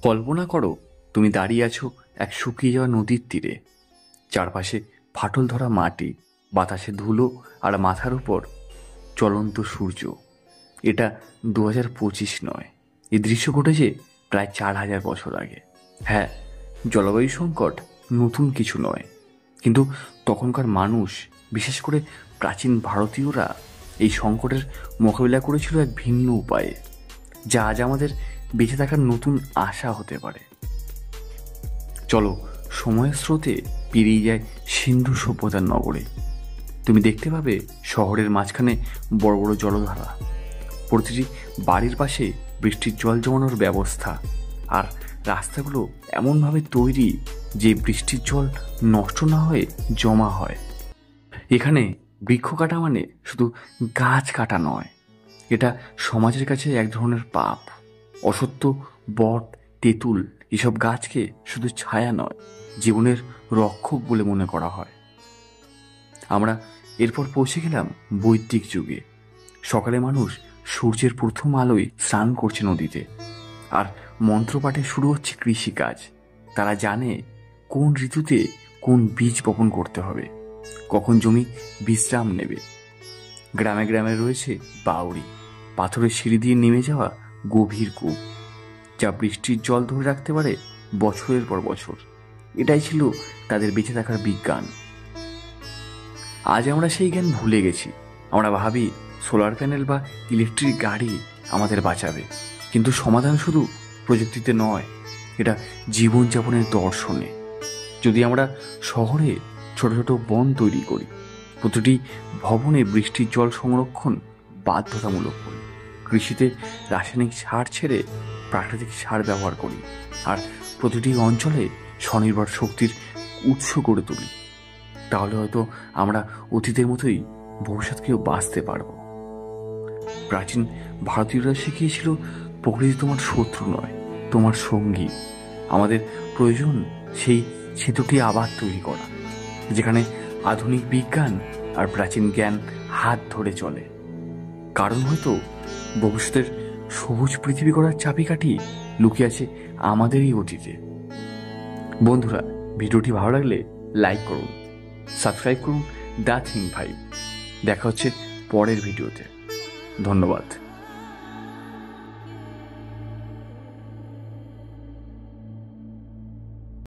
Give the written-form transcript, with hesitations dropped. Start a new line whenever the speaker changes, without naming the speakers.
কল্পনা করো, তুমি দাঁড়িয়ে আছো এক শুকিয়ে যাওয়া নদীর তীরে। চারপাশে ফাটল ধরা মাটি, বাতাসে ধুলো, আর মাথার উপর চলন্ত সূর্য। এটা 2025 নয়, এই দৃশ্য ঘটেছে প্রায় 4000 বছর আগে। হ্যাঁ, জলবায়ু সংকট নতুন কিছু নয়, কিন্তু তখনকার মানুষ, বিশেষ করে প্রাচীন ভারতীয়রা, এই সংকটের মোকাবিলা করেছিল এক ভিন্ন উপায়ে, যা আজ আমাদের বেঁচে থাকার নতুন আশা হতে পারে। চলো সময়ের স্রোতে পেরিয়ে যায় সিন্ধু সভ্যতার নগরে। তুমি দেখতে পাবে শহরের মাঝখানে বড় বড় জলধারা, প্রতিটি বাড়ির পাশে বৃষ্টির জল জমানোর ব্যবস্থা, আর রাস্তাগুলো এমনভাবে তৈরি যে বৃষ্টির জল নষ্ট না হয়ে জমা হয়। এখানে বৃক্ষ কাটা মানে শুধু গাছ কাটা নয়, এটা সমাজের কাছে এক ধরনের পাপ। অসত্য, বট, তেঁতুল এসব গাছকে শুধু ছায়া নয়, জীবনের রক্ষক বলে মনে করা হয়। আমরা এরপর পৌঁছে গেলাম বৈদিক যুগে। সকালে মানুষ সূর্যের প্রথম আলোয় স্নান করছে নদীতে, আর মন্ত্রপাঠে শুরু হচ্ছে কৃষিকাজ। তারা জানে কোন ঋতুতে কোন বীজ বপন করতে হবে, কখন জমি বিশ্রাম নেবে। গ্রামে গ্রামে রয়েছে বাউরি, পাথরের সিঁড়ি দিয়ে নেমে যাওয়া গভীর কূপ, যা বৃষ্টির জল ধরে রাখতে পারে বছরের পর বছর। এটাই ছিল তাদের বেঁচে থাকার বিজ্ঞান। আজ আমরা সেই জ্ঞান ভুলে গেছি। আমরা ভাবি সোলার প্যানেল বা ইলেকট্রিক গাড়ি আমাদের বাঁচাবে, কিন্তু সমাধান শুধু প্রযুক্তিতে নয়, এটা জীবনযাপনের দর্শনে। যদি আমরা শহরে ছোট ছোট বন তৈরি করি, প্রতিটি ভবনে বৃষ্টির জল সংরক্ষণ বাধ্যতামূলক করি, কৃষিতে রাসায়নিক সার ছেড়ে প্রাকৃতিক সার ব্যবহার করি, আর প্রতিটি অঞ্চলে স্বনির্ভর শক্তির উৎস গড়ে তুলি, তাহলে হয়তো আমরা অতীতের মতোই ভবিষ্যৎকেও বাঁচতে পারব। প্রাচীন ভারতীয়রা শিখিয়েছিল, প্রকৃতি তোমার শত্রু নয়, তোমার সঙ্গী। আমাদের প্রয়োজন সেই সেতুটি আবার তৈরি করা, যেখানে আধুনিক বিজ্ঞান আর প্রাচীন জ্ঞান হাত ধরে চলে। কারণ হয়তো ভবিষ্যতের সবুজ পৃথিবী করার চাবিকাঠি লুকিয়ে আছে আমাদেরই অতীতে। বন্ধুরা, ভিডিওটি ভালো লাগলে লাইক করুন, সাবস্ক্রাইব করুন দ্য থিঙ্ক ভাইব। দেখা হচ্ছে পরের ভিডিওতে। ধন্যবাদ।